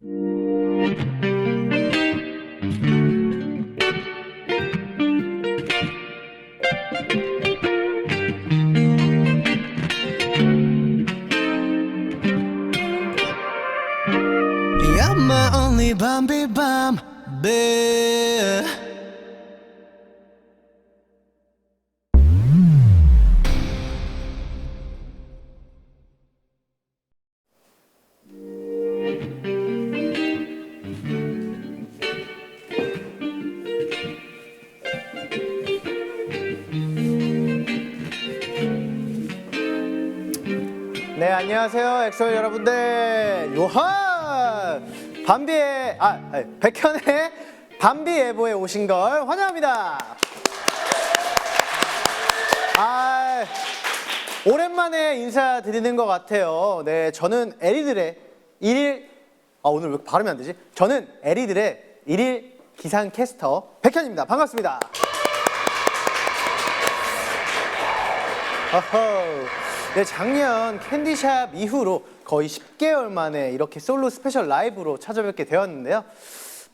You're my only Bambi Bambi. 네, 안녕하세요, 엑소 여러분들. 요하! 백현의 밤비 예보에 오신 걸 환영합니다. 오랜만에 인사드리는 것 같아요. 네, 저는 에리들의 오늘 왜 이렇게 발음이 안 되지? 저는 에리들의 일일 기상캐스터 백현입니다. 반갑습니다. 네, 작년 캔디샵 이후로 거의 10개월 만에 이렇게 솔로 스페셜 라이브로 찾아뵙게 되었는데요.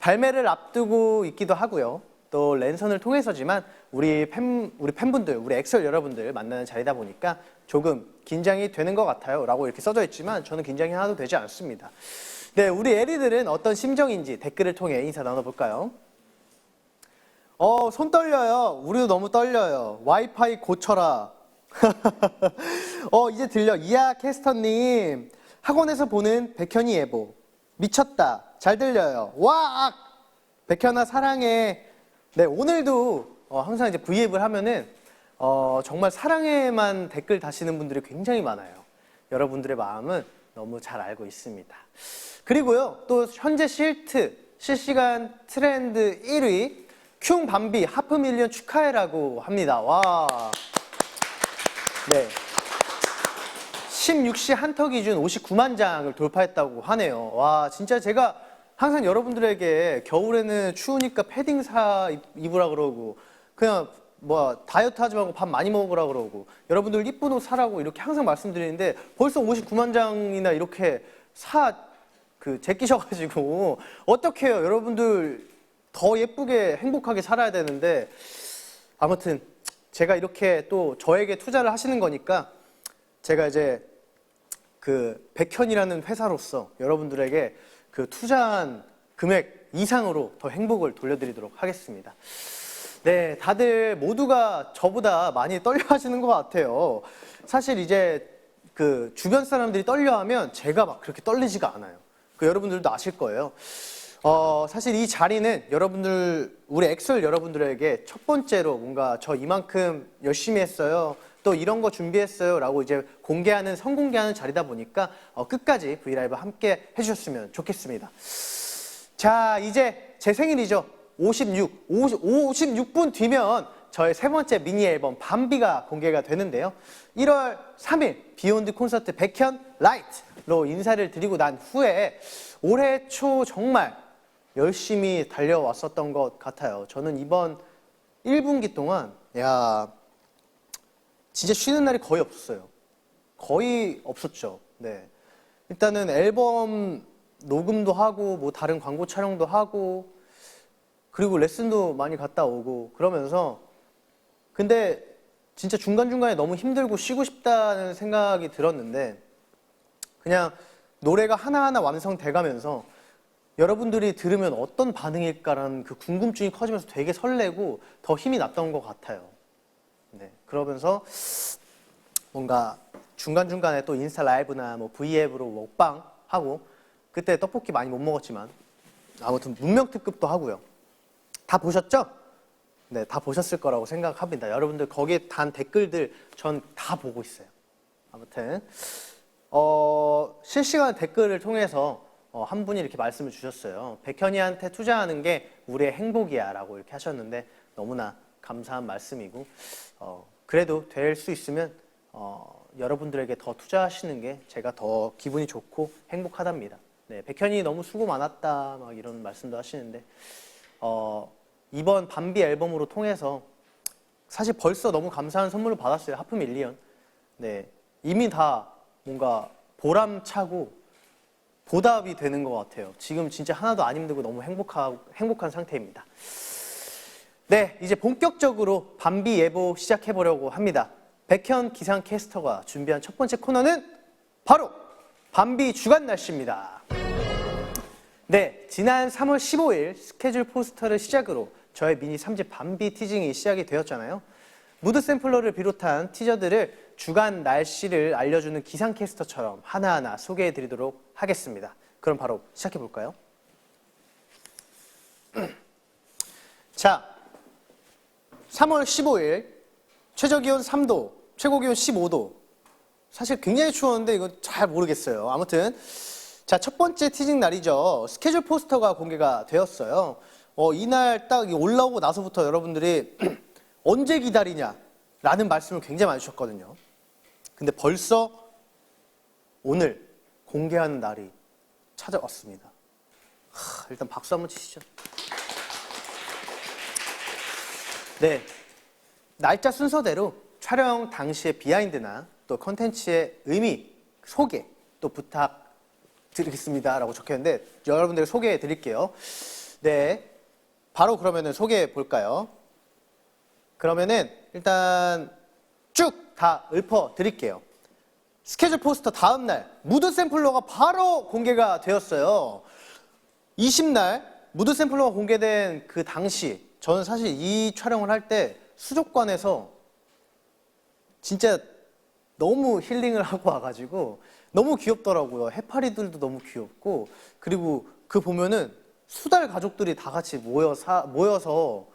발매를 앞두고 있기도 하고요. 또 랜선을 통해서지만 우리 팬분들, 우리 엑셀 여러분들 만나는 자리다 보니까 조금 긴장이 되는 것 같아요 라고 이렇게 써져 있지만 저는 긴장이 하나도 되지 않습니다. 네, 우리 에리들은 어떤 심정인지 댓글을 통해 인사 나눠볼까요? 손 떨려요. 우리도 너무 떨려요. 와이파이 고쳐라. 이제 들려. 이하 캐스터님, 학원에서 보는 백현이 예보 미쳤다. 잘 들려요. 와, 백현아 사랑해. 네, 오늘도 항상 이제 V앱을 하면은 정말 사랑해만 댓글 다시는 분들이 굉장히 많아요. 여러분들의 마음은 너무 잘 알고 있습니다. 그리고요, 또 현재 실시간 트렌드 1위 큐 밤비 하프 밀리언 축하해라고 합니다. 와. 네, 16시 한터 기준 59만 장을 돌파했다고 하네요. 와, 진짜 제가 항상 여러분들에게 겨울에는 추우니까 패딩 입으라 그러고 그냥 다이어트 하지 말고 밥 많이 먹으라 그러고 여러분들 이쁜 옷 사라고 이렇게 항상 말씀드리는데 벌써 59만 장이나 이렇게 제끼셔가지고 어떡해요. 여러분들 더 예쁘게 행복하게 살아야 되는데 아무튼 제가 이렇게 또 저에게 투자를 하시는 거니까 제가 이제 백현이라는 회사로서 여러분들에게 그 투자한 금액 이상으로 더 행복을 돌려드리도록 하겠습니다. 네, 다들 모두가 저보다 많이 떨려 하시는 것 같아요. 사실 이제 주변 사람들이 떨려 하면 제가 막 그렇게 떨리지가 않아요. 여러분들도 아실 거예요. 사실 이 자리는 우리 엑셀 여러분들에게 첫 번째로 뭔가 저 이만큼 열심히 했어요. 또 이런 거 준비했어요. 라고 이제 선공개하는 자리다 보니까 끝까지 브이라이브 함께 해주셨으면 좋겠습니다. 자, 이제 제 생일이죠. 56분 뒤면 저의 세 번째 미니 앨범 밤비가 공개가 되는데요. 1월 3일 비욘드 콘서트 백현 라이트로 인사를 드리고 난 후에 올해 초 정말 열심히 달려왔었던 것 같아요. 저는 이번 1분기 동안 진짜 쉬는 날이 거의 없었어요. 거의 없었죠. 네, 일단은 앨범 녹음도 하고 다른 광고 촬영도 하고 그리고 레슨도 많이 갔다 오고 그러면서 근데 진짜 중간중간에 너무 힘들고 쉬고 싶다는 생각이 들었는데 그냥 노래가 하나하나 완성돼가면서 여러분들이 들으면 어떤 반응일까라는 그 궁금증이 커지면서 되게 설레고 더 힘이 났던 것 같아요. 네, 그러면서 뭔가 중간중간에 또 인스타 라이브나 V앱으로 먹방 하고 그때 떡볶이 많이 못 먹었지만 아무튼 문명 특급도 하고요. 다 보셨죠? 네, 다 보셨을 거라고 생각합니다. 여러분들 거기에 단 댓글들 전 다 보고 있어요. 아무튼 실시간 댓글을 통해서 한 분이 이렇게 말씀을 주셨어요. 백현이한테 투자하는 게 우리의 행복이야 라고 이렇게 하셨는데 너무나 감사한 말씀이고 그래도 될 수 있으면 여러분들에게 더 투자하시는 게 제가 더 기분이 좋고 행복하답니다. 네, 백현이 너무 수고 많았다 막 이런 말씀도 하시는데 이번 밤비 앨범으로 통해서 사실 벌써 너무 감사한 선물을 받았어요. 하프 밀리언. 네, 이미 다 뭔가 보람차고 보답이 되는 것 같아요. 지금 진짜 하나도 안 힘들고 너무 행복한 상태입니다. 네, 이제 본격적으로 밤비 예보 시작해보려고 합니다. 백현 기상캐스터가 준비한 첫 번째 코너는 바로 밤비 주간 날씨입니다. 네, 지난 3월 15일 스케줄 포스터를 시작으로 저의 미니 3집 밤비 티징이 시작이 되었잖아요. 무드 샘플러를 비롯한 티저들을 주간 날씨를 알려주는 기상캐스터처럼 하나하나 소개해드리도록 하겠습니다. 그럼 바로 시작해볼까요? 자, 3월 15일 최저기온 3도, 최고기온 15도. 사실 굉장히 추웠는데 이거 잘 모르겠어요. 아무튼 자, 첫 번째 티징 날이죠. 스케줄 포스터가 공개가 되었어요. 이날 딱 올라오고 나서부터 여러분들이 언제 기다리냐 라는 말씀을 굉장히 많이 주셨거든요. 근데 벌써 오늘 공개하는 날이 찾아왔습니다. 일단 박수 한번 치시죠. 네, 날짜 순서대로 촬영 당시의 비하인드나 또 컨텐츠의 의미, 소개 또 부탁드리겠습니다 라고 적혀있는데 여러분들 소개해 드릴게요. 네, 바로 그러면은 소개해 볼까요? 그러면은 일단 쭉 다 읊어 드릴게요. 스케줄 포스터 다음날 무드 샘플러가 바로 공개가 되었어요. 20날 무드 샘플러가 공개된 그 당시 저는 사실 이 촬영을 할 때 수족관에서 진짜 너무 힐링을 하고 와가지고 너무 귀엽더라고요. 해파리들도 너무 귀엽고 그리고 그 보면은 수달 가족들이 다 같이 모여서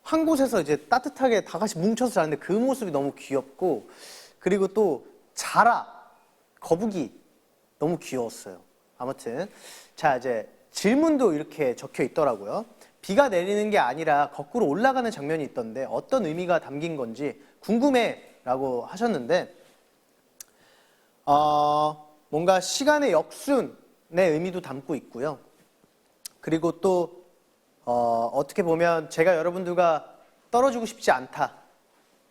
한 곳에서 이제 따뜻하게 다 같이 뭉쳐서 자는데 그 모습이 너무 귀엽고 그리고 또 자라, 거북이 너무 귀여웠어요. 아무튼 자 이제 질문도 이렇게 적혀 있더라고요. 비가 내리는 게 아니라 거꾸로 올라가는 장면이 있던데 어떤 의미가 담긴 건지 궁금해 라고 하셨는데 뭔가 시간의 역순의 의미도 담고 있고요. 그리고 또 어떻게 보면 제가 여러분들과 떨어지고 싶지 않다.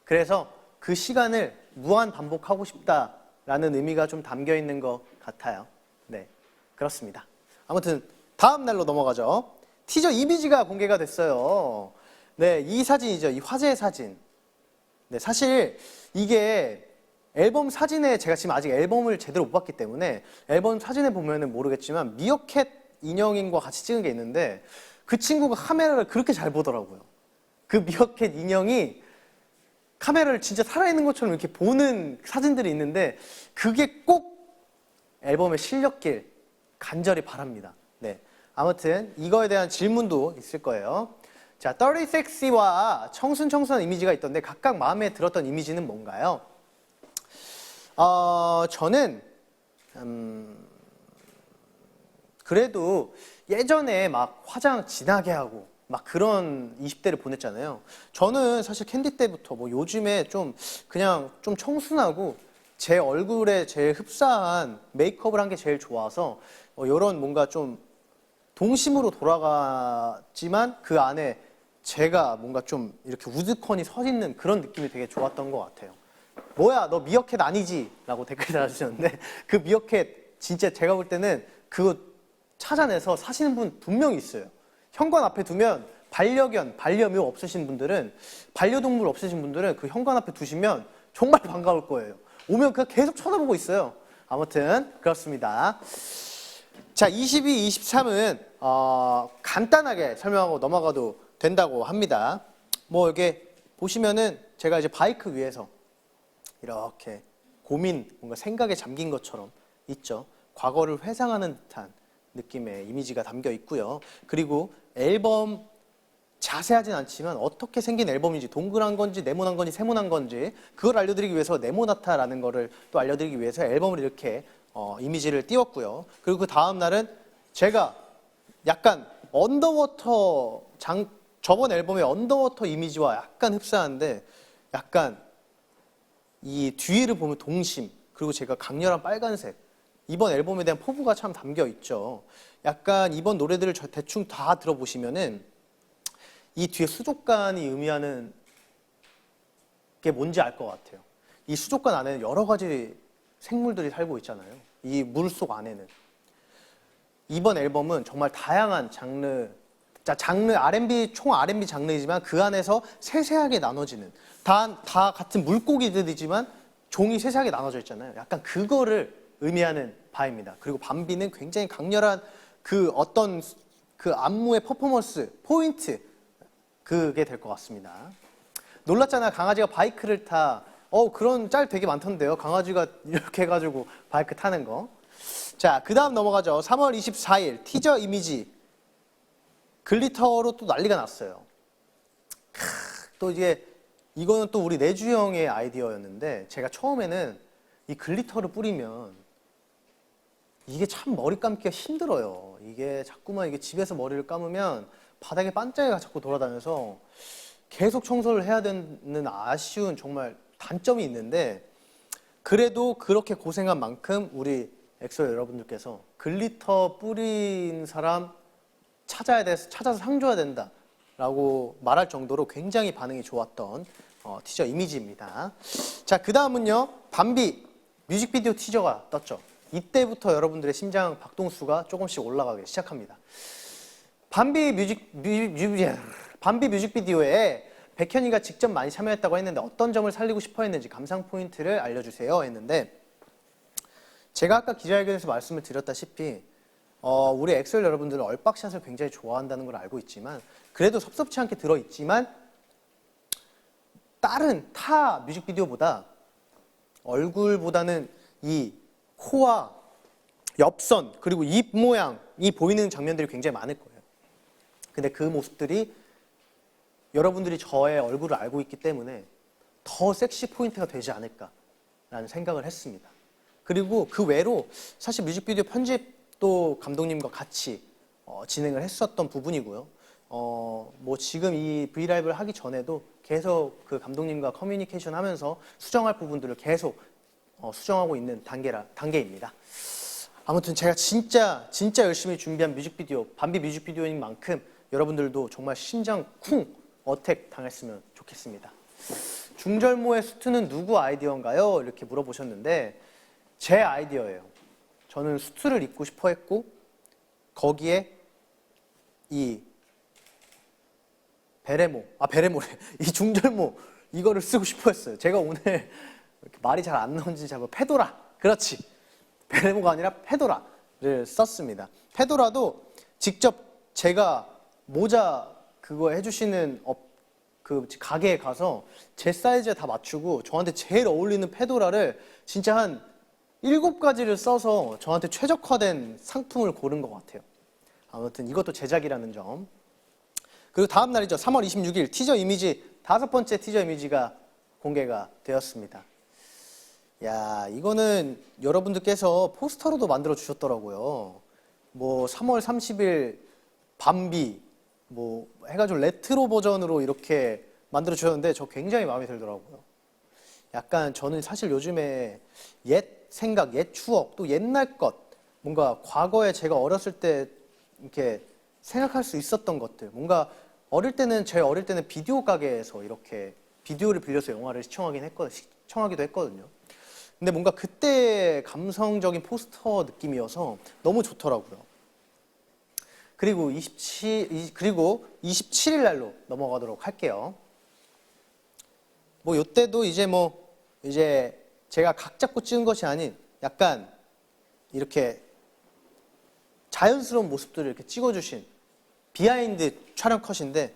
그래서 그 시간을 무한 반복하고 싶다라는 의미가 좀 담겨 있는 것 같아요. 네, 그렇습니다. 아무튼 다음 날로 넘어가죠. 티저 이미지가 공개가 됐어요. 네, 이 사진이죠. 이 화제 사진. 네, 사실 이게 앨범 사진에 제가 지금 아직 앨범을 제대로 못 봤기 때문에 앨범 사진에 보면은 모르겠지만 미어캣 인형인과 같이 찍은 게 있는데 그 친구가 카메라를 그렇게 잘 보더라고요. 그 미어캣 인형이 카메라를 진짜 살아있는 것처럼 이렇게 보는 사진들이 있는데 그게 꼭 앨범에 실렸길 간절히 바랍니다. 네, 아무튼 이거에 대한 질문도 있을 거예요. 자, 30섹시와 청순한 이미지가 있던데 각각 마음에 들었던 이미지는 뭔가요? 저는 그래도 예전에 막 화장 진하게 하고 막 그런 20대를 보냈잖아요. 저는 사실 캔디 때부터 뭐 요즘에 좀 그냥 좀 청순하고 제 얼굴에 제일 흡사한 메이크업을 한 게 제일 좋아서 이런 뭔가 좀 동심으로 돌아갔지만 그 안에 제가 뭔가 좀 이렇게 우드컨이 서 있는 그런 느낌이 되게 좋았던 것 같아요. 뭐야 너 미어캣 아니지? 라고 댓글 달아주셨는데 그 미어캣 진짜 제가 볼 때는 그거 찾아내서 사시는 분 분명히 있어요. 현관 앞에 두면 반려견, 반려묘 없으신 분들은 반려동물 없으신 분들은 그 현관 앞에 두시면 정말 반가울 거예요. 오면 그냥 계속 쳐다보고 있어요. 아무튼 그렇습니다. 자, 22, 23은 간단하게 설명하고 넘어가도 된다고 합니다. 뭐 이게 보시면은 제가 이제 바이크 위에서 이렇게 고민, 뭔가 생각에 잠긴 것처럼 있죠. 과거를 회상하는 듯한 느낌의 이미지가 담겨 있고요. 그리고 앨범 자세하진 않지만 어떻게 생긴 앨범인지 동그란 건지 네모난 건지 세모난 건지 그걸 알려드리기 위해서 네모나타라는 거를 또 알려드리기 위해서 앨범을 이렇게 이미지를 띄웠고요. 그리고 그 다음 날은 제가 약간 언더워터 저번 앨범의 언더워터 이미지와 약간 흡사한데 약간 이 뒤를 보면 동심 그리고 제가 강렬한 빨간색 이번 앨범에 대한 포부가 참 담겨 있죠. 약간 이번 노래들을 대충 다 들어보시면은 이 뒤에 수족관이 의미하는 게 뭔지 알 것 같아요. 이 수족관 안에는 여러 가지 생물들이 살고 있잖아요. 이 물 속 안에는. 이번 앨범은 정말 다양한 장르 R&B 총 R&B 장르이지만 그 안에서 세세하게 나눠지는 다 같은 물고기들이지만 종이 세세하게 나눠져 있잖아요. 약간 그거를 의미하는 바입니다. 그리고 밤비는 굉장히 강렬한 그 어떤 그 안무의 퍼포먼스 포인트 그게 될 것 같습니다. 놀랐잖아요. 강아지가 바이크를 그런 짤 되게 많던데요. 강아지가 이렇게 해가지고 바이크 타는 거. 자, 그 다음 넘어가죠. 3월 24일 티저 이미지 글리터로 또 난리가 났어요. 또 이거는 또 우리 내주 형의 아이디어였는데 제가 처음에는 이 글리터를 뿌리면 이게 참 머리 감기가 힘들어요. 이게 자꾸만 이게 집에서 머리를 감으면 바닥에 반짝이가 자꾸 돌아다녀서 계속 청소를 해야 되는 아쉬운 정말 단점이 있는데 그래도 그렇게 고생한 만큼 우리 엑소 여러분들께서 글리터 뿌린 사람 찾아서 상 줘야 된다라고 말할 정도로 굉장히 반응이 좋았던 티저 이미지입니다. 자, 그 다음은요. 밤비 뮤직비디오 티저가 떴죠. 이때부터 여러분들의 심장 박동수가 조금씩 올라가기 시작합니다. 밤비 뮤직비디오에 백현이가 직접 많이 참여했다고 했는데 어떤 점을 살리고 싶어 했는지 감상 포인트를 알려주세요 했는데 제가 아까 기자회견에서 말씀을 드렸다시피 우리 엑소엘 여러분들은 얼박샷을 굉장히 좋아한다는 걸 알고 있지만 그래도 섭섭치 않게 들어있지만 다른 타 뮤직비디오보다 얼굴보다는 이 코와 옆선 그리고 입 모양이 보이는 장면들이 굉장히 많을 거예요. 근데 그 모습들이 여러분들이 저의 얼굴을 알고 있기 때문에 더 섹시 포인트가 되지 않을까라는 생각을 했습니다. 그리고 그 외로 사실 뮤직비디오 편집도 감독님과 같이 진행을 했었던 부분이고요. 뭐 지금 이 브이라이브를 하기 전에도 계속 그 감독님과 커뮤니케이션 하면서 수정할 부분들을 계속 수정하고 있는 단계입니다. 아무튼 제가 진짜 열심히 준비한 뮤직비디오, 밤비 뮤직비디오인 만큼 여러분들도 정말 심장 쿵 어택 당했으면 좋겠습니다. 중절모의 수트는 누구 아이디어인가요? 이렇게 물어보셨는데 제 아이디어예요. 저는 수트를 입고 싶어 했고 거기에 이 베레모래. 이 중절모 이거를 쓰고 싶어 했어요. 제가 오늘 이렇게 말이 잘 안 나오는지 잘 페도라. 그렇지. 베레모가 아니라 페도라를 썼습니다. 페도라도 직접 제가 모자 그거 해주시는 그 가게에 가서 제 사이즈에 다 맞추고 저한테 제일 어울리는 페도라를 진짜 한 7가지를 써서 저한테 최적화된 상품을 고른 것 같아요. 아무튼 이것도 제작이라는 점. 그리고 다음 날이죠. 3월 26일 티저 이미지 5번째 티저 이미지가 공개가 되었습니다. 야, 이거는 여러분들께서 포스터로도 만들어 주셨더라고요. 뭐 3월 30일 밤비 뭐 해가지고 레트로 버전으로 이렇게 만들어 주셨는데 저 굉장히 마음에 들더라고요. 약간 저는 사실 요즘에 옛 생각, 옛 추억, 또 옛날 것 뭔가 과거에 제가 어렸을 때 이렇게 생각할 수 있었던 것들 뭔가 제 어릴 때는 비디오 가게에서 이렇게 비디오를 빌려서 영화를 시청하기도 했거든요. 근데 뭔가 그때 감성적인 포스터 느낌이어서 너무 좋더라고요. 그리고 27일 날로 넘어가도록 할게요. 뭐 요때도 이제 제가 각 잡고 찍은 것이 아닌 약간 이렇게 자연스러운 모습들을 이렇게 찍어주신 비하인드 촬영 컷인데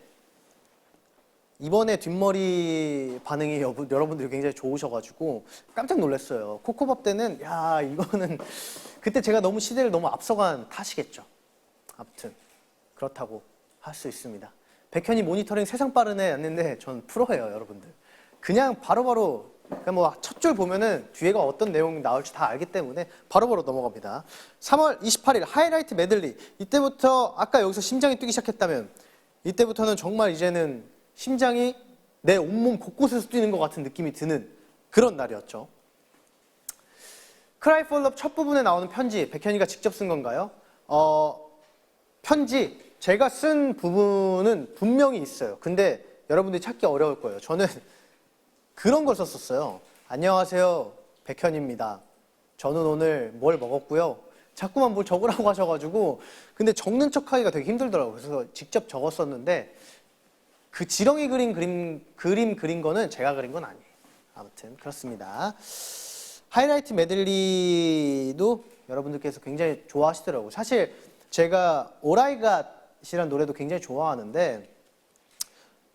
이번에 뒷머리 반응이 여러분들이 굉장히 좋으셔가지고 깜짝 놀랐어요. 코코밥 때는 야 이거는 그때 제가 너무 시대를 너무 앞서간 탓이겠죠. 아무튼 그렇다고 할 수 있습니다. 백현이 모니터링 세상 빠르네 했는데 전 프로예요, 여러분들. 그냥 바로바로 그냥 뭐 첫 줄 보면은 뒤에가 어떤 내용이 나올지 다 알기 때문에 바로바로 넘어갑니다. 3월 28일 하이라이트 메들리. 이때부터 아까 여기서 심장이 뛰기 시작했다면 이때부터는 정말 이제는 심장이 내 온몸 곳곳에서 뛰는 것 같은 느낌이 드는 그런 날이었죠. Cry for Love 첫 부분에 나오는 편지 백현이가 직접 쓴 건가요? 편지 제가 쓴 부분은 분명히 있어요. 근데 여러분들이 찾기 어려울 거예요. 저는 그런 걸 썼었어요. 안녕하세요, 백현입니다. 저는 오늘 뭘 먹었고요. 자꾸만 뭘 적으라고 하셔가지고 근데 적는 척하기가 되게 힘들더라고요. 그래서 직접 적었었는데 그 지렁이 그림 그린 거는 제가 그린 건 아니에요. 아무튼 그렇습니다. 하이라이트 메들리도 여러분들께서 굉장히 좋아하시더라고요. 사실 제가 오라이갓이라는 노래도 굉장히 좋아하는데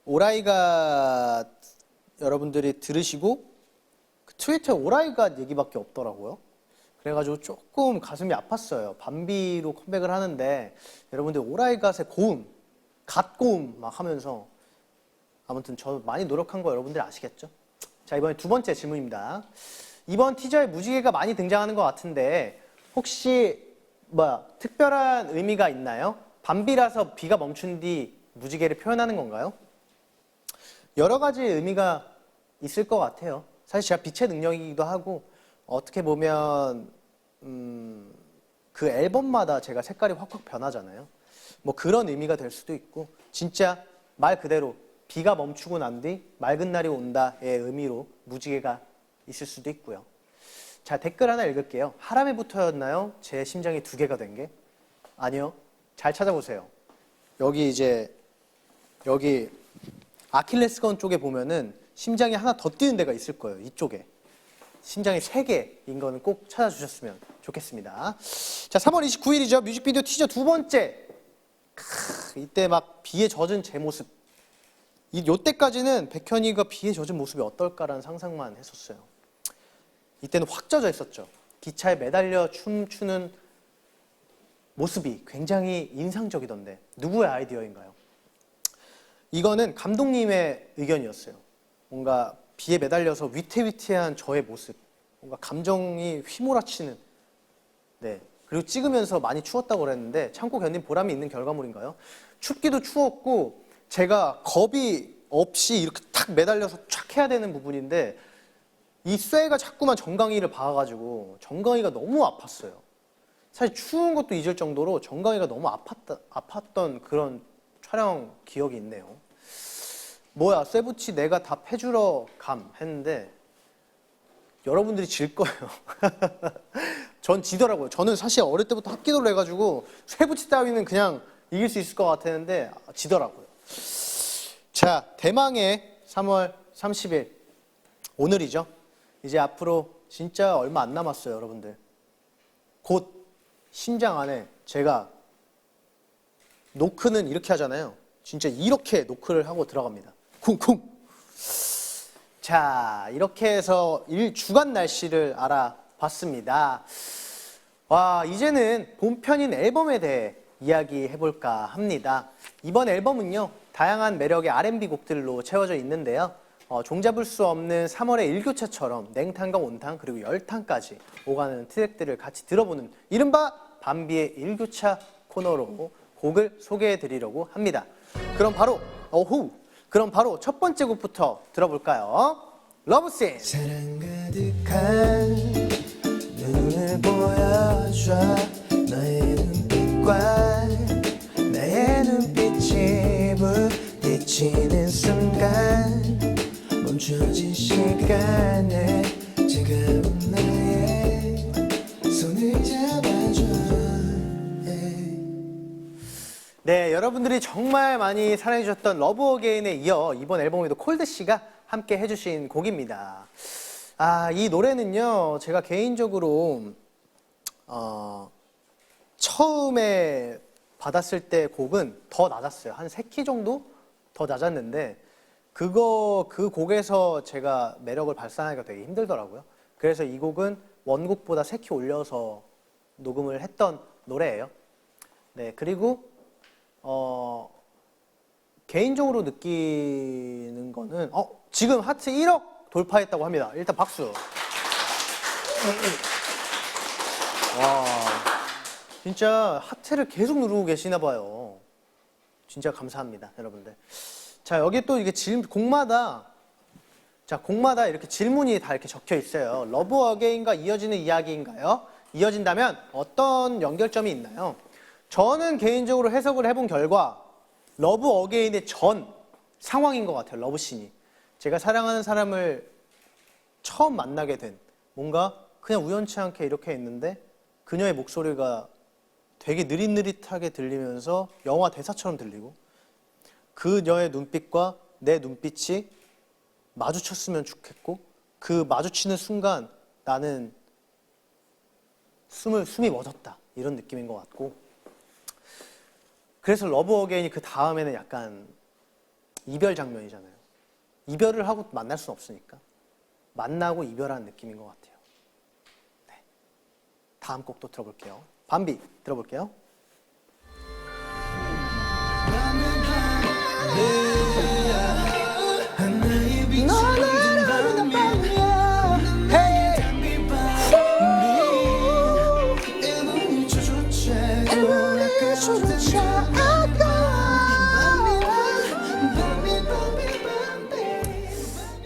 오라이갓 여러분들이 들으시고 그 트위터에 오라이갓 얘기밖에 없더라고요. 그래가지고 조금 가슴이 아팠어요. 밤비로 컴백을 하는데 여러분들 오라이갓의 고음, 갓고음 막 하면서 아무튼 저 많이 노력한 거 여러분들 아시겠죠? 자, 이번에 두 번째 질문입니다. 이번 티저에 무지개가 많이 등장하는 것 같은데 혹시 특별한 의미가 있나요? 밤비라서 비가 멈춘 뒤 무지개를 표현하는 건가요? 여러 가지 의미가 있을 것 같아요. 사실 제가 빛의 능력이기도 하고 어떻게 보면 그 앨범마다 제가 색깔이 확확 변하잖아요. 뭐 그런 의미가 될 수도 있고 진짜 말 그대로 비가 멈추고 난 뒤 맑은 날이 온다의 의미로 무지개가 있을 수도 있고요. 자, 댓글 하나 읽을게요. 하람에부터였나요? 제 심장이 두 개가 된 게? 아니요. 잘 찾아보세요. 여기 아킬레스건 쪽에 보면은 심장이 하나 더 뛰는 데가 있을 거예요. 이쪽에. 심장이 3개인 거는 꼭 찾아주셨으면 좋겠습니다. 자, 3월 29일이죠. 뮤직비디오 티저 두 번째. 이때 막 비에 젖은 제 모습. 요때까지는 백현이가 비에 젖은 모습이 어떨까라는 상상만 했었어요. 이때는 확 젖어 있었죠. 기차에 매달려 춤추는 모습이 굉장히 인상적이던데 누구의 아이디어인가요? 이거는 감독님의 의견이었어요. 뭔가 비에 매달려서 위태위태한 저의 모습, 뭔가 감정이 휘몰아치는, 네. 그리고 찍으면서 많이 추웠다고 그랬는데 참고 견딘 보람이 있는 결과물인가요? 춥기도 추웠고 제가 겁이 없이 이렇게 탁 매달려서 촥 해야 되는 부분인데 이 쇠가 자꾸만 정강이를 박아가지고 정강이가 너무 아팠어요. 사실 추운 것도 잊을 정도로 정강이가 너무 아팠던 그런 촬영 기억이 있네요. 뭐야, 쇠붙이 내가 다 패주러 감 했는데 여러분들이 질 거예요. 전 지더라고요. 저는 사실 어릴 때부터 합기도를 해가지고 쇠붙이 따위는 그냥 이길 수 있을 것 같았는데 지더라고요. 자, 대망의 3월 30일 오늘이죠. 이제 앞으로 진짜 얼마 안 남았어요, 여러분들. 곧 심장 안에 제가 노크는 이렇게 하잖아요. 진짜 이렇게 노크를 하고 들어갑니다. 쿵쿵. 자, 이렇게 해서 주간 날씨를 알아봤습니다. 와, 이제는 본편인 앨범에 대해 이야기해볼까 합니다. 이번 앨범은요, 다양한 매력의 R&B 곡들로 채워져 있는데요. 종잡을 수 없는 3월의 일교차처럼 냉탕과 온탕 그리고 열탕까지 오가는 트랙들을 같이 들어보는 이른바 밤비의 일교차 코너로 곡을 소개해드리려고 합니다. 그럼 바로 첫 번째 곡부터 들어볼까요? 러브씬! 사랑 가득한 눈을 보여줘 너의 눈빛과 나의 눈빛이 부딪히는 순간 멈춰진 시간에 차가운 나의 손을 잡아줘. 네, 여러분들이 정말 많이 사랑해주셨던 러브 어게인에 이어 이번 앨범에도 콜드씨가 함께 해주신 곡입니다. 이 노래는요, 제가 개인적으로 처음에 받았을 때 곡은 더 낮았어요. 한 3키 정도 더 낮았는데 그 곡에서 제가 매력을 발산하기가 되게 힘들더라고요. 그래서 이 곡은 원곡보다 3키 올려서 녹음을 했던 노래예요. 네, 그리고 개인적으로 느끼는 거는 지금 하트 1억 돌파했다고 합니다. 일단 박수. 와, 진짜 하트를 계속 누르고 계시나 봐요. 진짜 감사합니다, 여러분들. 자, 여기 또 이게 곡마다 이렇게 질문이 다 이렇게 적혀 있어요. 러브 어게인과 이어지는 이야기인가요? 이어진다면 어떤 연결점이 있나요? 저는 개인적으로 해석을 해본 결과 러브 어게인의 전 상황인 것 같아요. 러브씬이. 제가 사랑하는 사람을 처음 만나게 된 뭔가 그냥 우연치 않게 이렇게 있는데 그녀의 목소리가 되게 느릿느릿하게 들리면서 영화 대사처럼 들리고 그녀의 눈빛과 내 눈빛이 마주쳤으면 좋겠고 그 마주치는 순간 나는 숨이 멎었다 이런 느낌인 것 같고 그래서 러브 어게인이 그 다음에는 약간 이별 장면이잖아요. 이별을 하고 만날 수는 없으니까 만나고 이별하는 느낌인 것 같아요. 네. 다음 곡도 들어볼게요. 밤비 들어볼게요.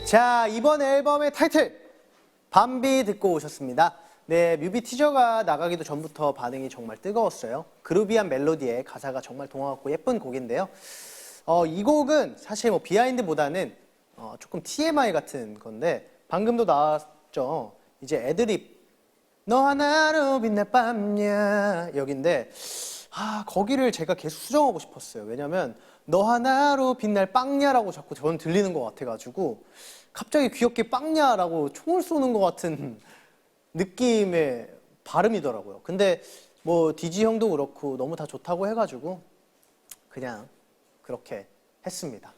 자, 이번 앨범의 타이틀 밤비 듣고 오셨습니다. 네, 뮤비 티저가 나가기도 전부터 반응이 정말 뜨거웠어요. 그루비한 멜로디에 가사가 정말 동화같고 예쁜 곡인데요. 이 곡은 사실 뭐 비하인드보다는 조금 TMI 같은 건데 방금도 나왔죠. 이제 애드립 너 하나로 빛날 밤야 여긴데 거기를 제가 계속 수정하고 싶었어요. 왜냐면 너 하나로 빛날 빵야라고 자꾸 저는 들리는 것 같아가지고 갑자기 귀엽게 빵야라고 총을 쏘는 것 같은 느낌의 발음이더라고요. 근데 뭐 디지 형도 그렇고 너무 다 좋다고 해가지고 그냥 그렇게 했습니다.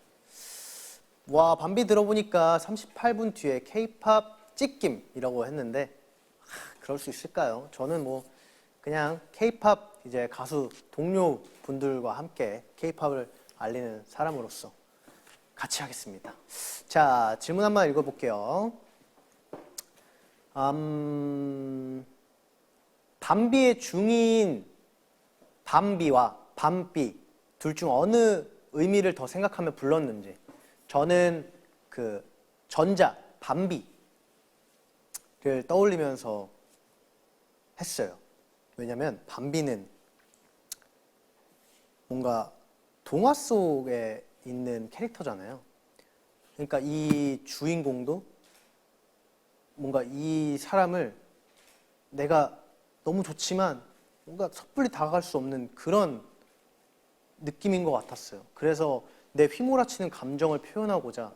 와, 밤비 들어보니까 38분 뒤에 K-팝 찍김이라고 했는데 그럴 수 있을까요? 저는 뭐 그냥 K-팝 이제 가수 동료 분들과 함께 K-팝을 알리는 사람으로서 같이 하겠습니다. 자, 질문 한번 읽어볼게요. 밤비의 중인 밤비와 밤비 둘 중 어느 의미를 더 생각하며 불렀는지. 저는 그 전자 밤비를 떠올리면서 했어요. 왜냐면 밤비는 뭔가 동화 속에 있는 캐릭터잖아요. 그러니까 이 주인공도 뭔가 이 사람을 내가 너무 좋지만 뭔가 섣불리 다가갈 수 없는 그런 느낌인 것 같았어요. 그래서 내 휘몰아치는 감정을 표현하고자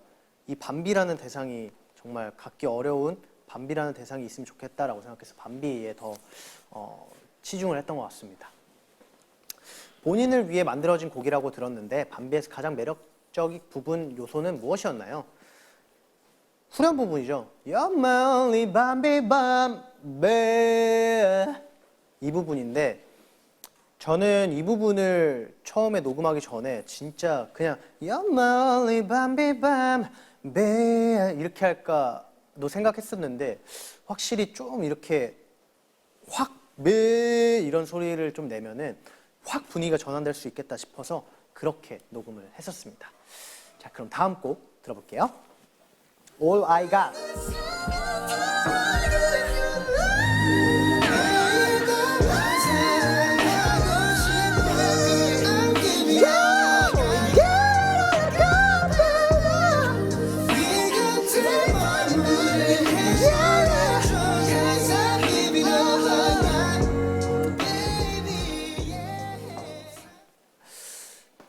이 밤비라는 대상이 정말 갖기 어려운 밤비라는 대상이 있으면 좋겠다라고 생각해서 밤비에 더 치중을 했던 것 같습니다. 본인을 위해 만들어진 곡이라고 들었는데 밤비에서 가장 매력적인 부분 요소는 무엇이었나요? 후렴 부분이죠. You're my only 밤비 밤비 이 부분인데 저는 이 부분을 처음에 녹음하기 전에 진짜 그냥 You're my only 밤비 밤비 이렇게 할까도 생각했었는데 확실히 좀 이렇게 확 이런 소리를 좀 내면은 확 분위기가 전환될 수 있겠다 싶어서 그렇게 녹음을 했었습니다. 자, 그럼 다음 곡 들어볼게요. All I Got.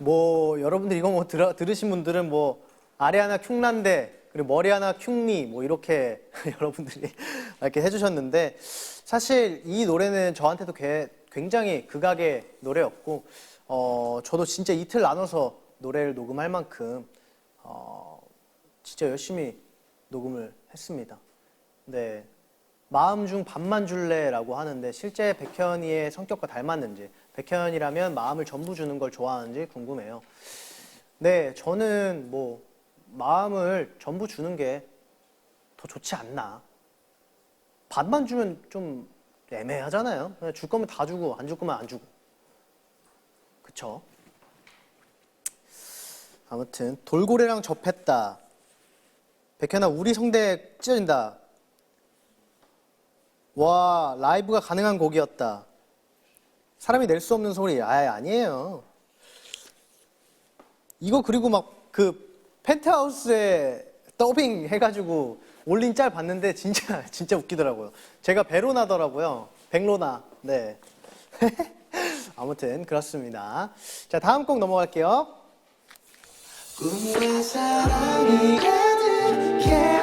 뭐 여러분들 이거 뭐 들으신 분들은 뭐 아래 하나 쿰란데 그리고 머리 하나 쿰니 뭐 이렇게 여러분들이 이렇게 해주셨는데 사실 이 노래는 저한테도 굉장히 극악의 노래였고 저도 진짜 이틀 나눠서 노래를 녹음할 만큼 진짜 열심히 녹음을 했습니다. 네, 마음 중 반만 줄래라고 하는데 실제 백현이의 성격과 닮았는지 백현이라면 마음을 전부 주는 걸 좋아하는지 궁금해요. 네, 저는 뭐 마음을 전부 주는 게 더 좋지 않나. 반만 주면 좀 애매하잖아요. 그냥 줄 거면 다 주고 안 줄 거면 안 주고. 그쵸? 아무튼 돌고래랑 접했다. 백현아 우리 성대 찢어진다. 와, 라이브가 가능한 곡이었다. 사람이 낼 수 없는 소리. 아니에요. 이거 그리고 막 그 펜트하우스에 더빙 해가지고 올린 짤 봤는데 진짜 웃기더라고요. 제가 배로 나더라고요. 백로나. 네. 아무튼 그렇습니다. 자, 다음 곡 넘어갈게요. 꿈과 사랑이 가득해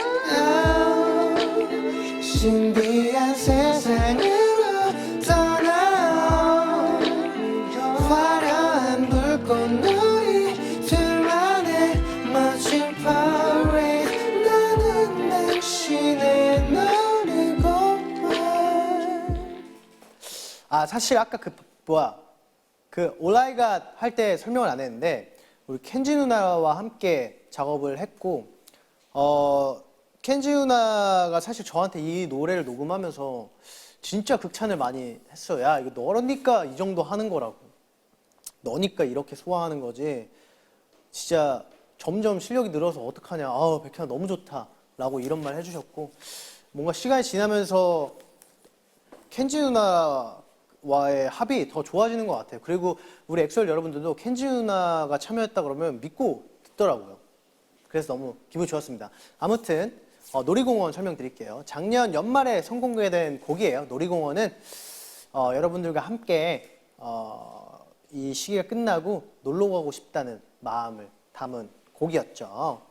신비한 세상으로 떠나 화려한 불꽃놀이 둘만의 멋진 parade 나는 당신의 놀이공원. 사실 아까 그 All I Got 할 때 설명을 안 했는데 우리 켄지 누나와 함께 작업을 했고 켄지 누나가 사실 저한테 이 노래를 녹음하면서 진짜 극찬을 많이 했어요. 야, 이거 너니까 이 정도 하는 거라고. 너니까 이렇게 소화하는 거지. 진짜 점점 실력이 늘어서 어떡하냐. 백현아 너무 좋다. 라고 이런 말 해주셨고 뭔가 시간이 지나면서 켄지 누나와의 합이 더 좋아지는 것 같아요. 그리고 우리 엑소엘 여러분들도 켄지 누나가 참여했다 그러면 믿고 듣더라고요. 그래서 너무 기분이 좋았습니다. 아무튼 놀이공원 설명드릴게요. 작년 연말에 선공개된 곡이에요. 놀이공원은 여러분들과 함께 이 시기가 끝나고 놀러 가고 싶다는 마음을 담은 곡이었죠.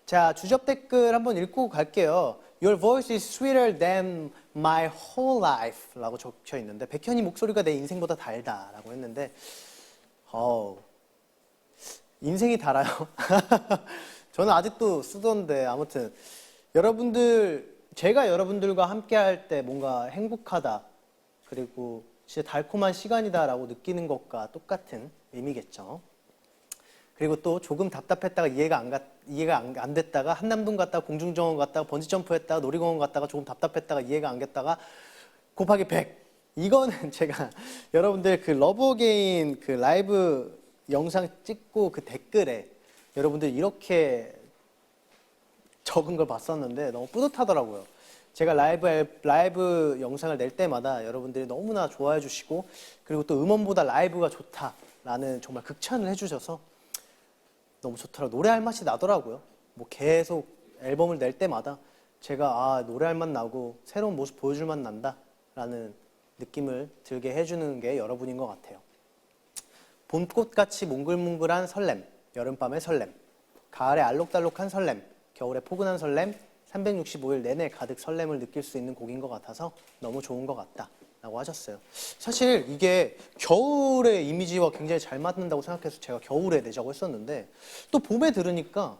자, 주접 댓글 한번 읽고 갈게요. Your voice is sweeter than my whole life 라고 적혀 있는데 백현이 목소리가 내 인생보다 달다 라고 했는데 인생이 달아요? 저는 아직도 쓰던데 아무튼 제가 여러분들과 함께 할 때 뭔가 행복하다 그리고 진짜 달콤한 시간이다 라고 느끼는 것과 똑같은 의미겠죠. 그리고 또 조금 답답했다가 이해가 안 됐다가 한남동 갔다가 공중정원 갔다가 번지점프 했다가 놀이공원 갔다가 조금 답답했다가 이해가 안 됐다가 곱하기 100. 이거는 제가 여러분들 그 러브 어게인 그 라이브 영상 찍고 그 댓글에 여러분들 이렇게 적은 걸 봤었는데 너무 뿌듯하더라고요. 제가 라이브 영상을 낼 때마다 여러분들이 너무나 좋아해 주시고 그리고 또 음원보다 라이브가 좋다라는 정말 극찬을 해주셔서 너무 좋더라고요. 노래할 맛이 나더라고요. 뭐 계속 앨범을 낼 때마다 제가 노래할 맛 나고 새로운 모습 보여줄 맛 난다라는 느낌을 들게 해주는 게 여러분인 것 같아요. 봄꽃같이 몽글몽글한 설렘, 여름밤의 설렘, 가을의 알록달록한 설렘, 겨울의 포근한 설렘, 365일 내내 가득 설렘을 느낄 수 있는 곡인 것 같아서 너무 좋은 것 같다 라고 하셨어요. 사실 이게 겨울의 이미지와 굉장히 잘 맞는다고 생각해서 제가 겨울에 내자고 했었는데 또 봄에 들으니까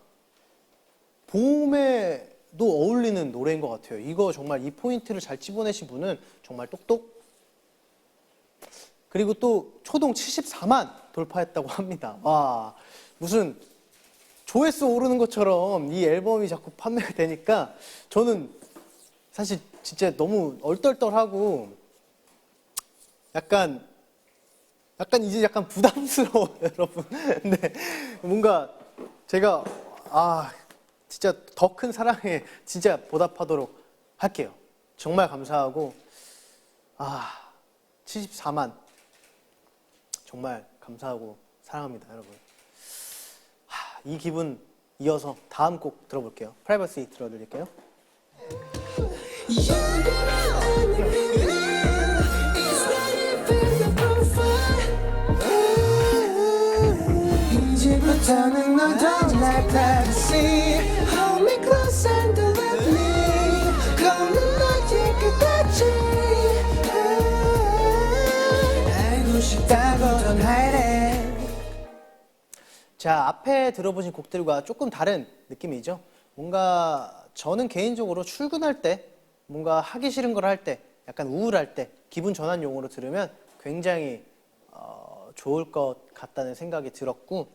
봄에도 어울리는 노래인 것 같아요. 이거 정말 이 포인트를 잘 집어내신 분은 정말 똑똑. 그리고 또 초동 74만 돌파했다고 합니다. 와, 무슨 조회수 오르는 것처럼 이 앨범이 자꾸 판매가 되니까 저는 사실 진짜 너무 얼떨떨하고 약간 이제 약간 부담스러워요, 여러분. 근데 뭔가 제가 진짜 더 큰 사랑에 진짜 보답하도록 할게요. 정말 감사하고 74만 정말 감사하고 사랑합니다, 여러분. 이 기분 이어서 다음 곡 들어볼게요. 프라이버시 들어드릴게요. 이제부터는 너도 날 다시 Hold me close and love me 걷는 너의 끝까지 알고 싶다고는 하래. 자, 앞에 들어보신 곡들과 조금 다른 느낌이죠. 뭔가 저는 개인적으로 출근할 때 뭔가 하기 싫은 걸 할 때 약간 우울할 때 기분 전환용으로 들으면 굉장히 좋을 것 같다는 생각이 들었고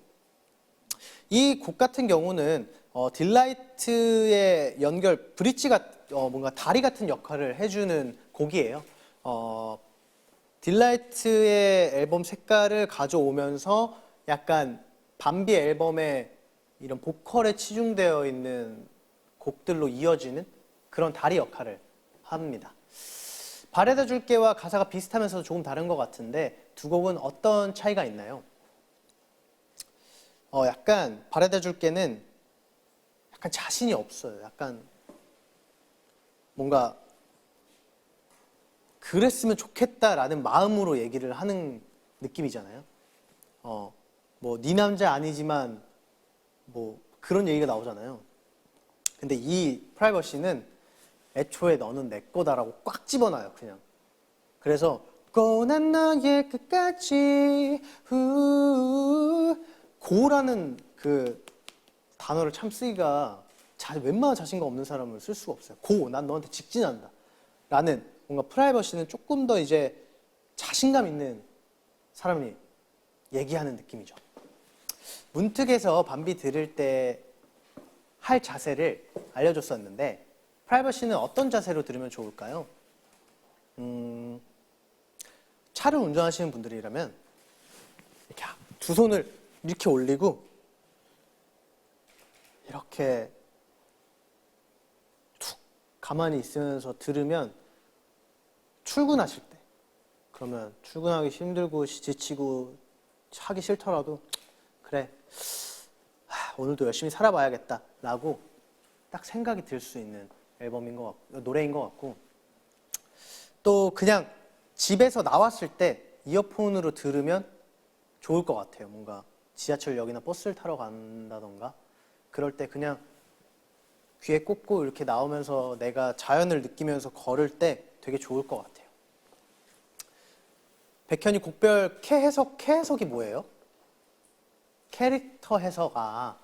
이 곡 같은 경우는 딜라이트의 연결 브릿지가 뭔가 다리 같은 역할을 해주는 곡이에요. 딜라이트의 앨범 색깔을 가져오면서 약간 밤비 앨범에 이런 보컬에 치중되어 있는 곡들로 이어지는 그런 다리 역할을 합니다. 바래다 줄게와 가사가 비슷하면서도 조금 다른 것 같은데 두 곡은 어떤 차이가 있나요? 약간 바래다 줄게는 약간 자신이 없어요. 약간 뭔가 그랬으면 좋겠다라는 마음으로 얘기를 하는 느낌이잖아요. 뭐 네 남자 아니지만 뭐 그런 얘기가 나오잖아요. 근데 이 프라이버시는 애초에 너는 내 거다라고 꽉 집어놔요, 그냥. 그래서 고난 너의 끝까지 고라는 그 단어를 참 쓰기가 웬만한 자신감 없는 사람은 쓸 수가 없어요. 난 너한테 직진한다 라는 뭔가 프라이버시는 조금 더 이제 자신감 있는 사람이 얘기하는 느낌이죠. 문특에서 밤비 들을 때 할 자세를 알려줬었는데 프라이버시는 어떤 자세로 들으면 좋을까요? 차를 운전하시는 분들이라면 이렇게 두 손을 이렇게 올리고 이렇게 툭 가만히 있으면서 들으면 출근하실 때 그러면 출근하기 힘들고 지치고 하기 싫더라도 그래 오늘도 열심히 살아봐야겠다 라고 딱 생각이 들 수 있는 앨범인 것 같고 노래인 것 같고 또 그냥 집에서 나왔을 때 이어폰으로 들으면 좋을 것 같아요. 뭔가 지하철역이나 버스를 타러 간다던가 그럴 때 그냥 귀에 꽂고 이렇게 나오면서 내가 자연을 느끼면서 걸을 때 되게 좋을 것 같아요. 백현이 곡별 캐해석이 뭐예요? 캐릭터 해석,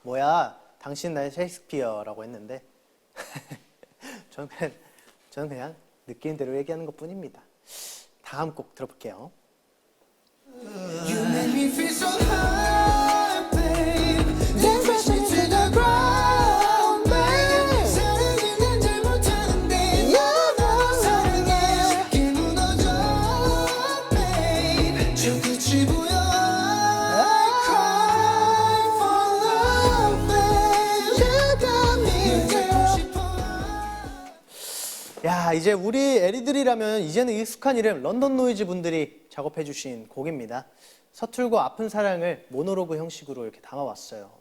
뭐야, 당신 나의 셰익스피어라고 했는데 저는 그냥 느끼는 대로 얘기하는 것 뿐입니다. 다음 곡 들어볼게요. You make me feel so high, babe. Then crash me to the ground, babe. 사랑은 난 잘 못하는데 you know 사랑해 쉽게 무너져, babe. 저 끝이 보여 I cry for love, babe. You got me 잡고 싶어. 야, 이제 우리 애리들이라면 이제는 익숙한 이름 런던 노이즈 분들이 작업해 주신 곡입니다. 서툴고 아픈 사랑을 모노로그 형식으로 이렇게 담아왔어요.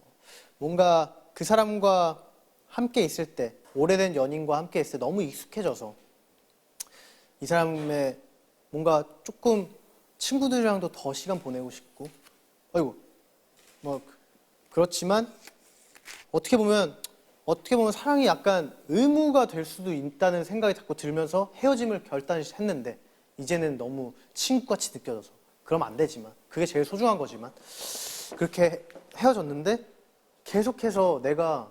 뭔가 그 사람과 함께 있을 때, 오래된 연인과 함께 있을 때 너무 익숙해져서 이 사람의 뭔가 조금 친구들이랑도 더 시간 보내고 싶고 뭐 그렇지만 어떻게 보면 사랑이 약간 의무가 될 수도 있다는 생각이 자꾸 들면서 헤어짐을 결단했는데 이제는 너무 친구같이 느껴져서 그러면 안 되지만 그게 제일 소중한 거지만 그렇게 헤어졌는데 계속해서 내가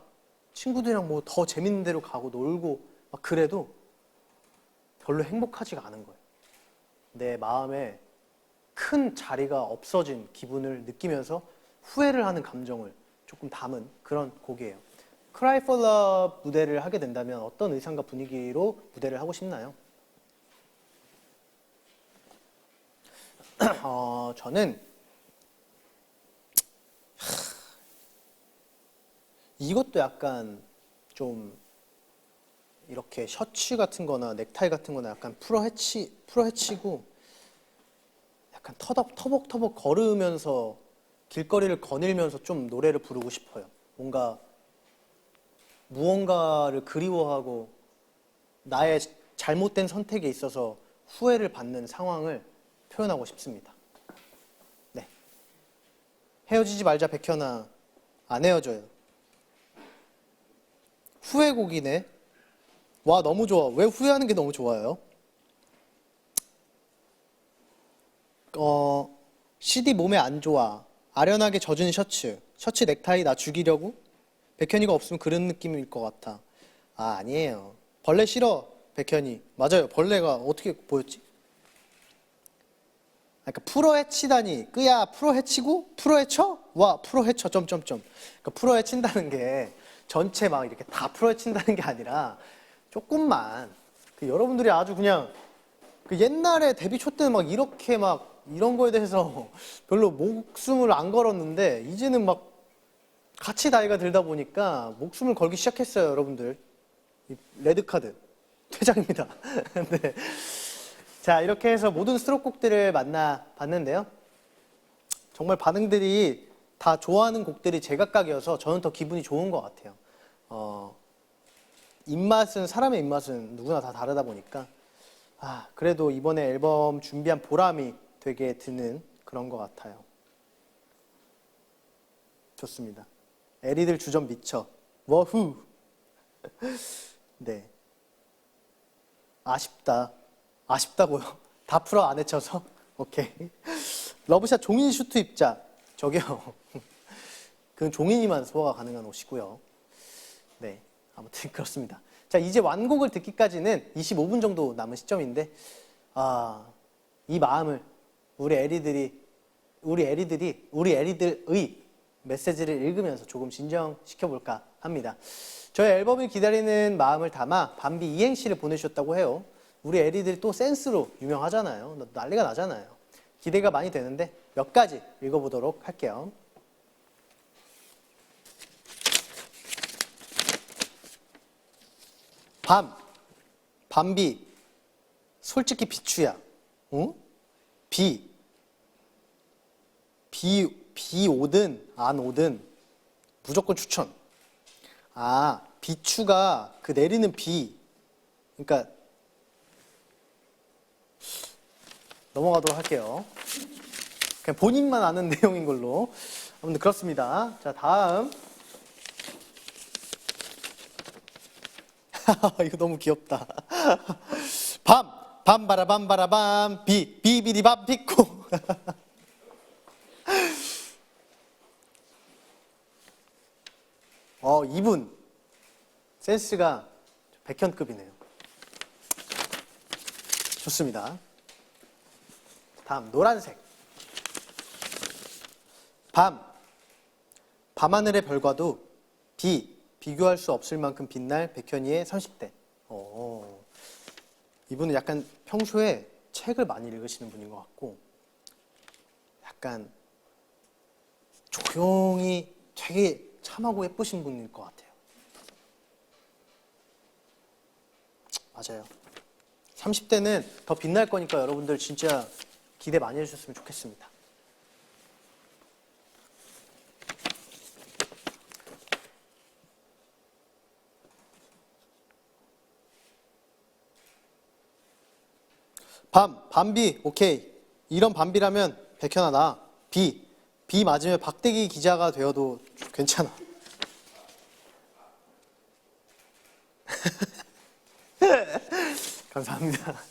친구들이랑 뭐 더 재밌는 데로 가고 놀고 막 그래도 별로 행복하지가 않은 거예요. 내 마음에 큰 자리가 없어진 기분을 느끼면서 후회를 하는 감정을 조금 담은 그런 곡이에요. Cry for Love 무대를 하게 된다면 어떤 의상과 분위기로 무대를 하고 싶나요? 저는 이것도 약간 좀 이렇게 셔츠 같은 거나 넥타이 같은 거나 약간 풀어헤치고 약간 터벅터벅 걸으면서 길거리를 거닐면서 좀 노래를 부르고 싶어요. 뭔가 무언가를 그리워하고 나의 잘못된 선택에 있어서 후회를 받는 상황을 표현하고 싶습니다. 네. 헤어지지 말자 백현아. 안 헤어져요. 후회곡이네. 와, 너무 좋아. 왜 후회하는 게 너무 좋아요? CD 몸에 안 좋아. 아련하게 젖은 셔츠 넥타이 나 죽이려고? 백현이가 없으면 그런 느낌일 것 같아. 아니에요. 벌레 싫어, 백현이. 맞아요. 벌레가 어떻게 보였지? 그러니까 풀어헤치다니. 끄야 풀어헤치고 풀어헤쳐? 와 풀어헤쳐 점점점. 그러니까 풀어헤친다는 게 전체 막 이렇게 다 풀어헤친다는 게 아니라 조금만 여러분들이 아주 그냥 옛날에 데뷔 초 때는 막 이렇게 막 이런 거에 대해서 별로 목숨을 안 걸었는데 이제는 막 같이 나이가 들다 보니까 목숨을 걸기 시작했어요, 여러분들. 레드카드 퇴장입니다. 네. 자, 이렇게 해서 모든 수록곡들을 만나봤는데요. 정말 반응들이 다 좋아하는 곡들이 제각각이어서 저는 더 기분이 좋은 것 같아요. 사람의 입맛은 누구나 다 다르다 보니까 그래도 이번에 앨범 준비한 보람이 되게 드는 그런 것 같아요. 좋습니다. 에리들 주전 미쳐. 워후. 네. 아쉽다고요. 다 풀어 안 해쳐서. 오케이. 러브샷 종이 슈트 입자. 저기요. 그건 종이니만 소화가 가능한 옷이고요. 네. 아무튼 그렇습니다. 자, 이제 완곡을 듣기까지는 25분 정도 남은 시점인데, 이 마음을 우리 애리들의 메시지를 읽으면서 조금 진정시켜볼까 합니다. 저희 앨범을 기다리는 마음을 담아 밤비 이행시를 보내주셨다고 해요. 우리 애리들이 또 센스로 유명하잖아요. 난리가 나잖아요. 기대가 많이 되는데 몇 가지 읽어보도록 할게요. 밤비, 솔직히 비추야. 응? 비 오든 안 오든 무조건 추천. 비추가 그 내리는 비. 그러니까 넘어가도록 할게요. 그냥 본인만 아는 내용인 걸로. 아무튼 그렇습니다. 자, 다음. 이거 너무 귀엽다. 밤바라밤바라밤 비비리밤 비코. 이분 센스가 백현급이네요. 좋습니다. 다음 노란색. 밤하늘의 별과도 비교할 수 없을 만큼 빛날 백현이의 30대. 이분은 약간 평소에 책을 많이 읽으시는 분인 것 같고 약간 조용히 되게 참하고 예쁘신 분일 것 같아요. 맞아요. 30대는 더 빛날 거니까 여러분들 진짜 기대 많이 해주셨으면 좋겠습니다. 밤비, 오케이. 이런 밤비라면 백현아 나 비 맞으면 박대기 기자가 되어도 괜찮아. 감사합니다.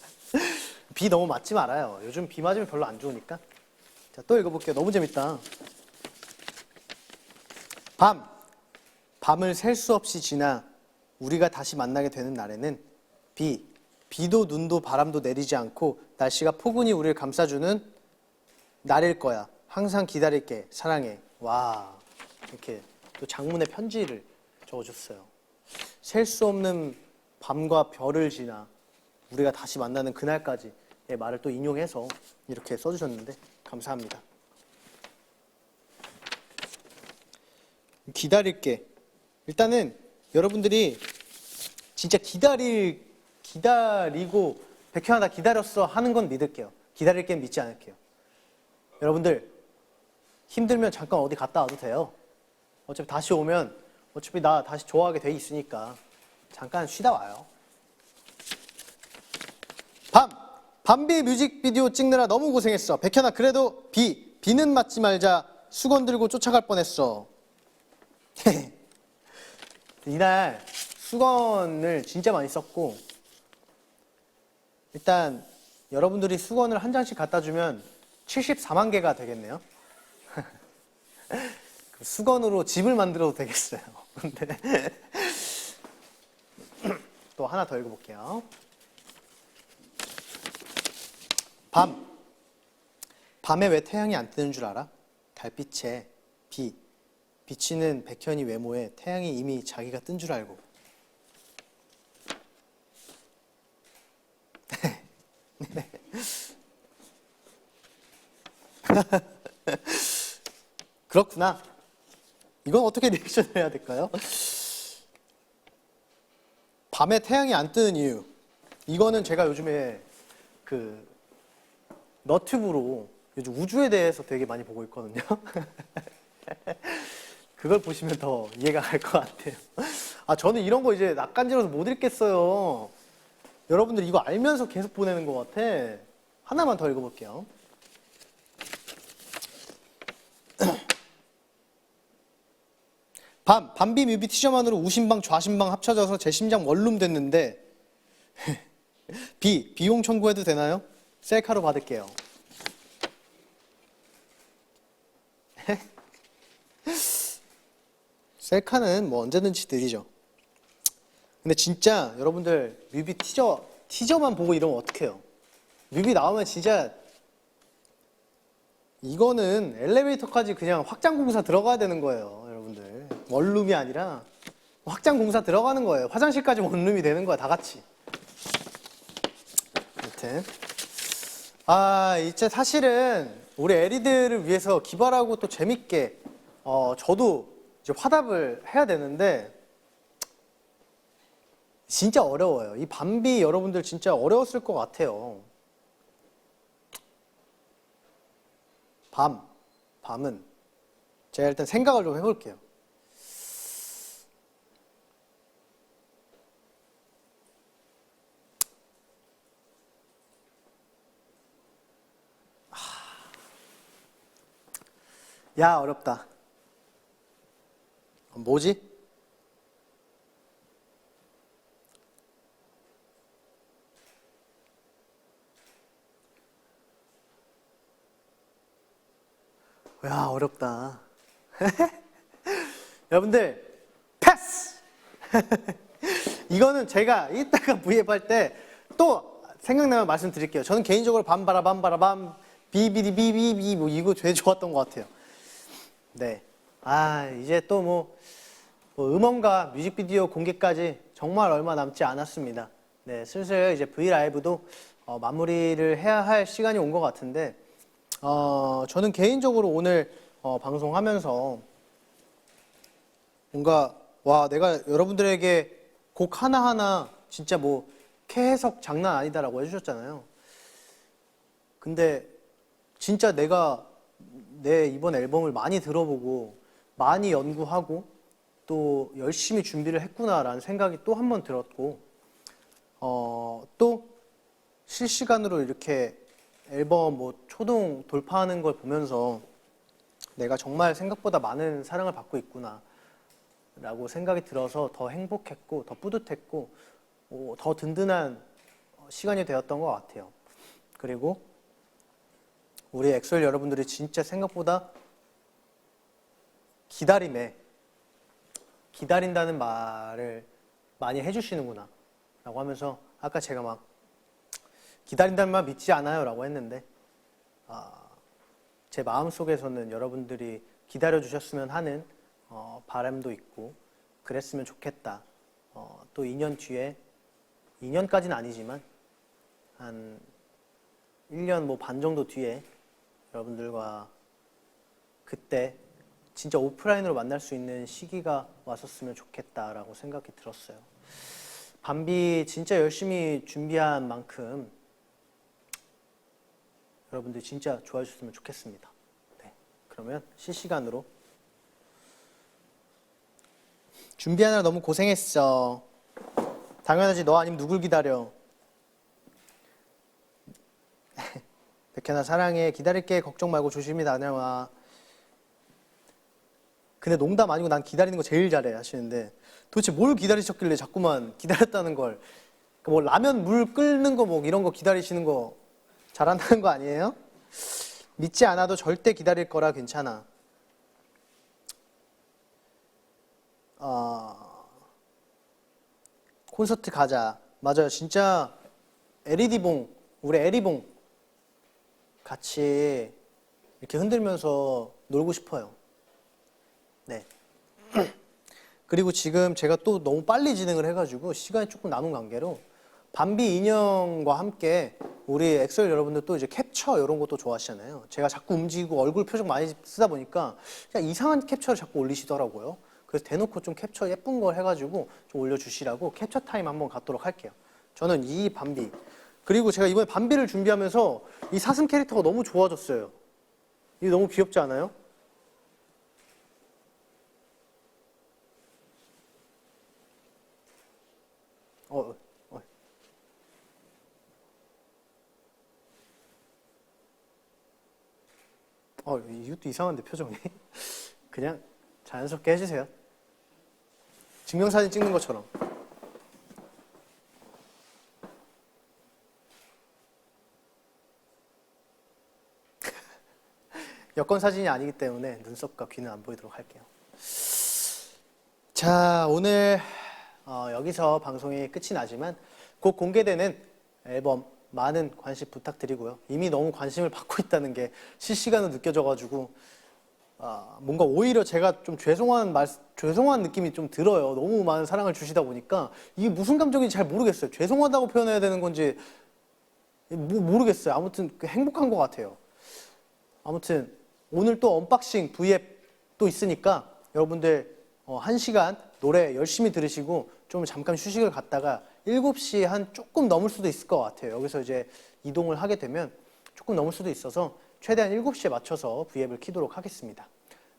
비 너무 맞지 말아요. 요즘 비 맞으면 별로 안 좋으니까. 자, 또 읽어볼게요. 너무 재밌다. 밤을 셀 수 없이 지나 우리가 다시 만나게 되는 날에는 비도 눈도 바람도 내리지 않고 날씨가 포근히 우리를 감싸주는 날일 거야. 항상 기다릴게. 사랑해. 와, 이렇게 또 장문의 편지를 적어줬어요. 셀 수 없는 밤과 별을 지나 우리가 다시 만나는 그날까지의 말을 또 인용해서 이렇게 써주셨는데 감사합니다. 기다릴게. 일단은 여러분들이 진짜 기다리고 백현아 나 기다렸어 하는 건 믿을게요. 기다릴게 믿지 않을게요. 여러분들 힘들면 잠깐 어디 갔다 와도 돼요. 어차피 다시 오면 어차피 나 다시 좋아하게 돼 있으니까 잠깐 쉬다 와요. 밤비 뮤직비디오 찍느라 너무 고생했어. 백현아 그래도 비는 맞지 말자. 수건 들고 쫓아갈 뻔했어. 이날 수건을 진짜 많이 썼고 일단 여러분들이 수건을 한 장씩 갖다 주면 74만 개가 되겠네요. 수건으로 집을 만들어도 되겠어요. 근데 또 하나 더 읽어볼게요. 밤에 왜 태양이 안 뜨는 줄 알아? 달빛에 비치는 백현이 외모에 태양이 이미 자기가 뜬 줄 알고. 그렇구나. 이건 어떻게 리액션을 해야 될까요? 밤에 태양이 안 뜨는 이유. 이거는 제가 요즘에 그 너튜브로 요즘 우주에 대해서 되게 많이 보고 있거든요. 그걸 보시면 더 이해가 갈 것 같아요. 저는 이런 거 이제 낯간지러서 못 읽겠어요. 여러분들 이거 알면서 계속 보내는 것 같아. 하나만 더 읽어볼게요. 밤비 뮤비 티저만으로 우심방 좌심방 합쳐져서 제 심장 원룸 됐는데 비용 청구해도 되나요? 셀카로 받을게요. 셀카는 뭐 언제든지 드리죠. 근데 진짜 여러분들 뮤비 티저만 보고 이러면 어떡해요? 뮤비 나오면 진짜 이거는 엘리베이터까지 그냥 확장 공사 들어가야 되는 거예요, 여러분들. 원룸이 아니라 확장 공사 들어가는 거예요. 화장실까지 원룸이 되는 거야, 다 같이. 아무튼 이제 사실은 우리 에리들을 위해서 기발하고 또 재밌게 저도 이제 화답을 해야 되는데 진짜 어려워요. 이 밤비 여러분들 진짜 어려웠을 것 같아요. 밤은 제가 일단 생각을 좀 해볼게요. 야, 어렵다. 뭐지? 야, 어렵다. 여러분들, 패스! 이거는 제가 이따가 V앱 할 때 또 생각나면 말씀드릴게요. 저는 개인적으로 밤바라밤, 비비디비비비 뭐 이거 되게 좋았던 것 같아요. 네. 이제 또 뭐 음원과 뮤직비디오 공개까지 정말 얼마 남지 않았습니다. 네, 슬슬 이제 브이라이브도 마무리를 해야 할 시간이 온 것 같은데, 저는 개인적으로 오늘 방송하면서 뭔가 내가 여러분들에게 곡 하나하나 진짜 뭐 캐해석 장난 아니다라고 해주셨잖아요. 근데 진짜 내가 내 이번 앨범을 많이 들어보고 많이 연구하고 또 열심히 준비를 했구나라는 생각이 또 한 번 들었고, 또 실시간으로 이렇게 앨범 뭐 초동 돌파하는 걸 보면서 내가 정말 생각보다 많은 사랑을 받고 있구나 라고 생각이 들어서 더 행복했고 더 뿌듯했고 더 든든한 시간이 되었던 것 같아요. 그리고 우리 엑소엘 여러분들이 진짜 생각보다 기다린다는 말을 많이 해주시는구나 라고 하면서 아까 제가 막 기다린다는 말 믿지 않아요 라고 했는데 제 마음속에서는 여러분들이 기다려주셨으면 하는 바람도 있고 그랬으면 좋겠다. 또 2년 뒤에 2년까지는 아니지만 한 1년 뭐 반 정도 뒤에 여러분들과 그때 진짜 오프라인으로 만날 수 있는 시기가 왔었으면 좋겠다라고 생각이 들었어요. 밤비 진짜 열심히 준비한 만큼 여러분들 진짜 좋아해 주셨으면 좋겠습니다. 네, 그러면 실시간으로 준비하느라 너무 고생했어. 당연하지, 너 아니면 누굴 기다려. 백현아 사랑해. 기다릴게. 걱정 말고 조심히 다녀와. 근데 농담 아니고 난 기다리는 거 제일 잘해 하시는데 도대체 뭘 기다리셨길래 자꾸만 기다렸다는 걸. 뭐 라면 물 끓는 거 뭐 이런 거 기다리시는 거 잘한다는 거 아니에요? 믿지 않아도 절대 기다릴 거라 괜찮아. 콘서트 가자. 맞아요. 진짜 LED봉, 우리 에리봉 같이 이렇게 흔들면서 놀고 싶어요. 네. 그리고 지금 제가 또 너무 빨리 진행을 해가지고 시간이 조금 남은 관계로 밤비 인형과 함께 우리 엑셀 여러분들 또 이제 캡처 이런 것도 좋아하시잖아요. 제가 자꾸 움직이고 얼굴 표정 많이 쓰다 보니까 그냥 이상한 캡처를 자꾸 올리시더라고요. 그래서 대놓고 좀 캡처 예쁜 걸 해가지고 좀 올려주시라고 캡처 타임 한번 갖도록 할게요. 저는 이 밤비, 그리고 제가 이번에 밤비를 준비하면서 이 사슴 캐릭터가 너무 좋아졌어요. 이게 너무 귀엽지 않아요? 이것도 이상한데 표정이. 그냥 자연스럽게 해주세요. 증명사진 찍는 것처럼. 여권 사진이 아니기 때문에 눈썹과 귀는 안 보이도록 할게요. 자, 오늘 여기서 방송이 끝이 나지만 곧 공개되는 앨범 많은 관심 부탁드리고요. 이미 너무 관심을 받고 있다는 게 실시간으로 느껴져가지고 뭔가 오히려 제가 좀 죄송한 느낌이 좀 들어요. 너무 많은 사랑을 주시다 보니까 이게 무슨 감정인지 잘 모르겠어요. 죄송하다고 표현해야 되는 건지 모르겠어요. 아무튼 행복한 것 같아요. 아무튼 오늘 또 언박싱 V앱 또 있으니까 여러분들 1시간 노래 열심히 들으시고 좀 잠깐 휴식을 갖다가 7시 한 조금 넘을 수도 있을 것 같아요. 여기서 이제 이동을 하게 되면 조금 넘을 수도 있어서 최대한 7시에 맞춰서 V앱을 키도록 하겠습니다.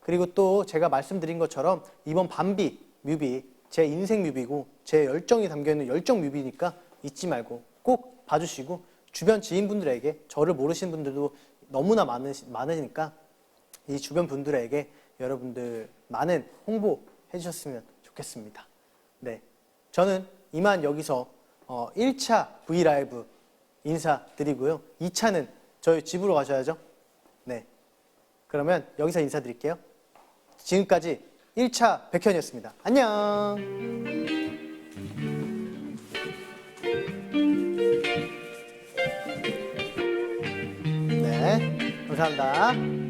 그리고 또 제가 말씀드린 것처럼 이번 밤비 뮤비 제 인생 뮤비고 제 열정이 담겨있는 열정 뮤비니까 잊지 말고 꼭 봐주시고 주변 지인분들에게 저를 모르시는 분들도 너무나 많으니까 이 주변 분들에게 여러분들 많은 홍보해 주셨으면 좋겠습니다. 네, 저는 이만 여기서 1차 V라이브 인사드리고요. 2차는 저희 집으로 가셔야죠. 네, 그러면 여기서 인사드릴게요. 지금까지 1차 백현이었습니다. 안녕. 네, 감사합니다.